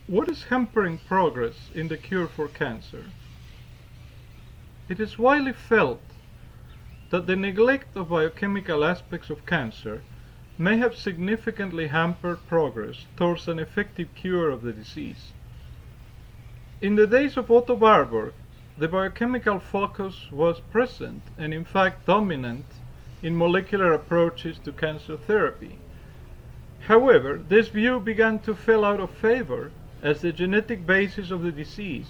What is hampering progress in the cure for cancer? It is widely felt that the neglect of biochemical aspects of cancer may have significantly hampered progress towards an effective cure of the disease. In the days of Otto Warburg, the biochemical focus was present and in fact dominant in molecular approaches to cancer therapy. However, this view began to fall out of favor as the genetic basis of the disease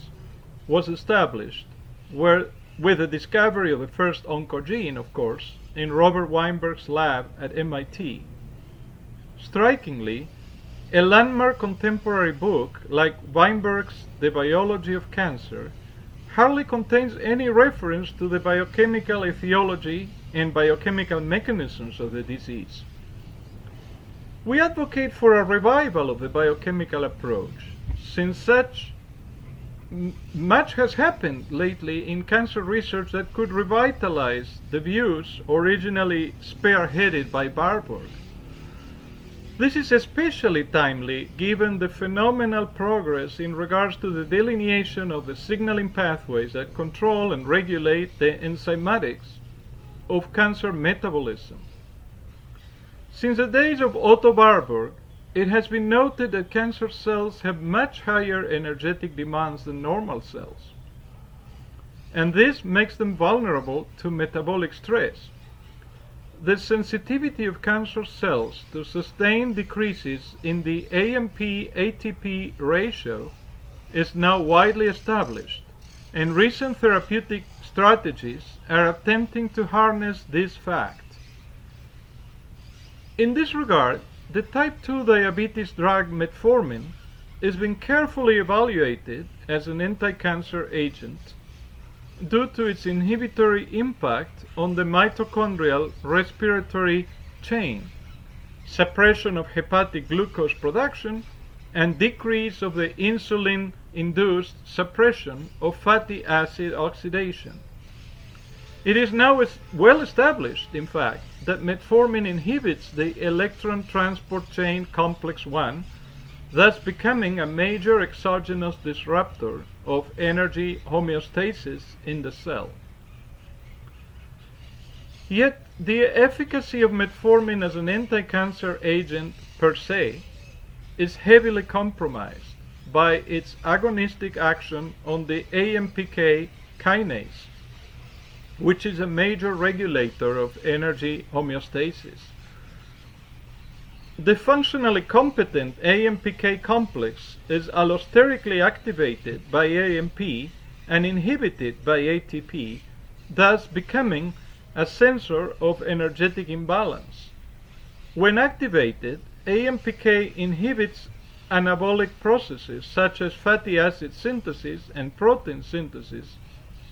was established, with the discovery of the first oncogene, of course, in Robert Weinberg's lab at MIT. Strikingly, a landmark contemporary book like Weinberg's The Biology of Cancer hardly contains any reference to the biochemical etiology and biochemical mechanisms of the disease. We advocate for a revival of the biochemical approach, since much has happened lately in cancer research that could revitalize the views originally spearheaded by Warburg. This is especially timely given the phenomenal progress in regards to the delineation of the signaling pathways that control and regulate the enzymatics of cancer metabolism. Since the days of Otto Warburg, it has been noted that cancer cells have much higher energetic demands than normal cells, and this makes them vulnerable to metabolic stress. The sensitivity of cancer cells to sustained decreases in the AMP-ATP ratio is now widely established, and recent therapeutic strategies are attempting to harness this fact. In this regard, the type 2 diabetes drug metformin is being carefully evaluated as an anti-cancer agent due to its inhibitory impact on the mitochondrial respiratory chain, suppression of hepatic glucose production, and decrease of the insulin-induced suppression of fatty acid oxidation. It is now well established, in fact, that metformin inhibits the electron transport chain complex 1, thus becoming a major exogenous disruptor of energy homeostasis in the cell. Yet, the efficacy of metformin as an anti-cancer agent per se is heavily compromised by its agonistic action on the AMPK kinase, which is a major regulator of energy homeostasis. The functionally competent AMPK complex is allosterically activated by AMP and inhibited by ATP, thus becoming a sensor of energetic imbalance. When activated, AMPK inhibits anabolic processes such as fatty acid synthesis and protein synthesis,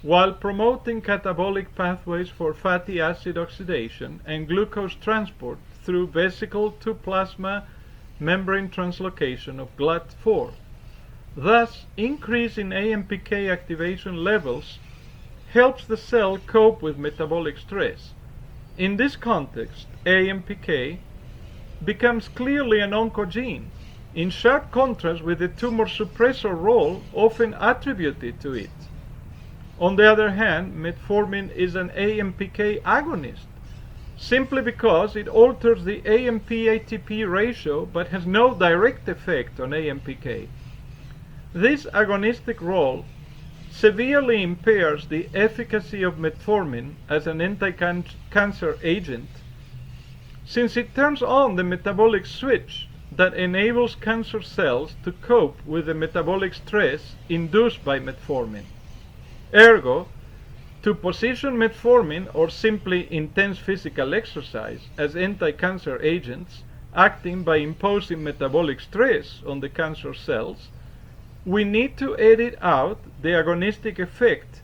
while promoting catabolic pathways for fatty acid oxidation and glucose transport through vesicle-to-plasma membrane translocation of GLUT4. Thus, increase in AMPK activation levels helps the cell cope with metabolic stress. In this context, AMPK becomes clearly an oncogene, in sharp contrast with the tumor suppressor role often attributed to it. On the other hand, metformin is an AMPK agonist, simply because it alters the AMP-ATP ratio but has no direct effect on AMPK. This agonistic role severely impairs the efficacy of metformin as an anti-cancer agent, since it turns on the metabolic switch that enables cancer cells to cope with the metabolic stress induced by metformin. Ergo, to position metformin or simply intense physical exercise as anti-cancer agents acting by imposing metabolic stress on the cancer cells, we need to edit out the agonistic effect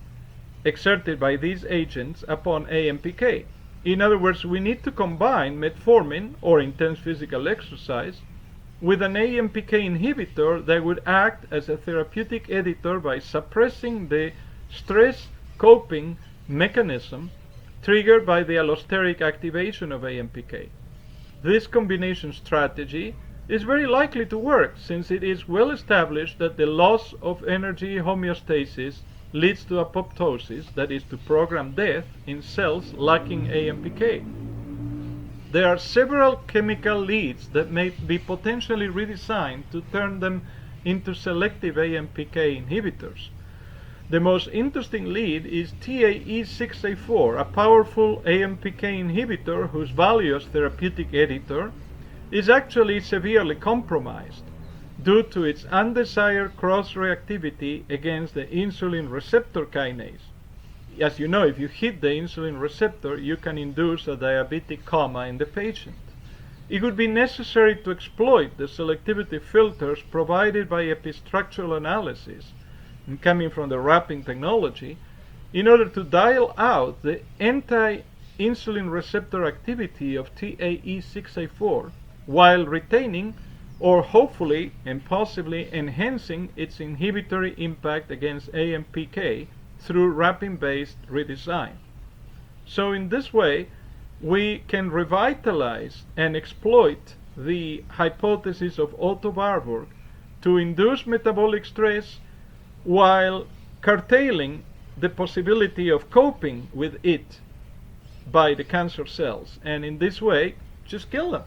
exerted by these agents upon AMPK. In other words, we need to combine metformin or intense physical exercise with an AMPK inhibitor that would act as a therapeutic editor by suppressing the stress coping mechanism triggered by the allosteric activation of AMPK. This combination strategy is very likely to work, since it is well established that the loss of energy homeostasis leads to apoptosis, that is, to program death in cells lacking AMPK. There are several chemical leads that may be potentially redesigned to turn them into selective AMPK inhibitors. The most interesting lead is TAE6A4, a powerful AMPK inhibitor whose value as therapeutic editor is actually severely compromised due to its undesired cross-reactivity against the insulin receptor kinase. As you know, if you hit the insulin receptor, you can induce a diabetic coma in the patient. It would be necessary to exploit the selectivity filters provided by epistructural analysis, and coming from the wrapping technology, in order to dial out the anti-insulin receptor activity of TAE6A4 while retaining, or hopefully and possibly enhancing, its inhibitory impact against AMPK through wrapping-based redesign. So in this way, we can revitalize and exploit the hypothesis of Otto Warburg to induce metabolic stress while curtailing the possibility of coping with it by the cancer cells, and in this way just kill them.